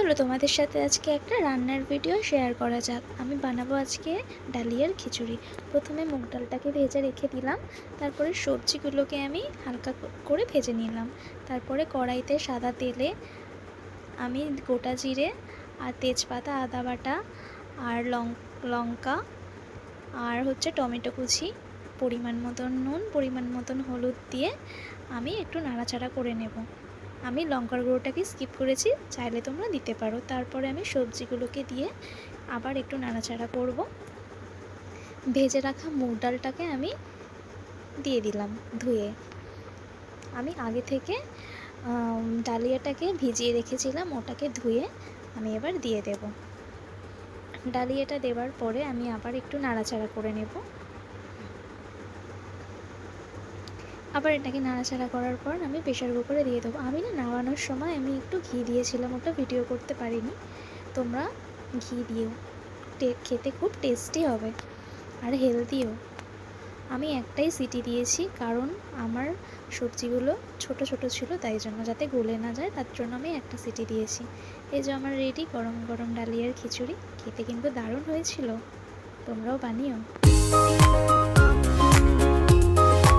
চলো তোমাদের সাথে আজকে একটা রান্নার ভিডিও শেয়ার করা যাক। আমি বানাবো আজকে ডালিয়ার খিচুড়ি। প্রথমে মুগ ডালটাকে ভেজে রেখে দিলাম, তারপরে সবজিগুলোকে আমি হালকা করে ভেজে নিলাম। তারপরে কড়াইতে সাদা তেলে আমি গোটা জিরে আর তেজপাতা, আদা বাটা আর লঙ্কা আর টমেটো কুচি, পরিমাণ মতন নুন, পরিমাণ মতন হলুদ দিয়ে আমি একটু নাড়াচাড়া করে নেব। আমি লঙ্কার গুঁড়োটাকে স্কিপ করেছি, চাইলে তোমরা দিতে পারো। তারপরে আমি সবজিগুলোকে দিয়ে আবার একটু নাড়াচাড়া করব। ভেজে রাখা মুগ ডালটাকে আমি দিয়ে দিলাম ধুয়ে। আমি আগে থেকে ডালিয়াটাকে ভিজিয়ে রেখেছিলাম, ওটাকে ধুয়ে আমি এবার দিয়ে দেব। ডালিয়াটা দেওয়ার পরে আমি আবার একটু নাড়াচাড়া করে নেব। আবার এটাকে নাড়াচাড়া করার পর আমি প্রেশার কুকারে দিয়ে দেবো। আমি নাড়ানোর সময় আমি একটু ঘি দিয়েছিলাম, ওটা ভিডিও করতে পারিনি। তোমরা ঘি দিও, খেতে খুব টেস্টি হবে আর হেলদিও। আমি একটাই সিটি দিয়েছি, কারণ আমার সবজিগুলো ছোট ছোট ছিল, তাই জন্য যাতে গলে না যায় তার জন্য আমি একটা সিটি দিয়েছি। এই যে আমার রেডি গরম গরম ডালিয়ার খিচুড়ি। খেতে কিন্তু দারুণ হয়েছিল, তোমরাও বানিও।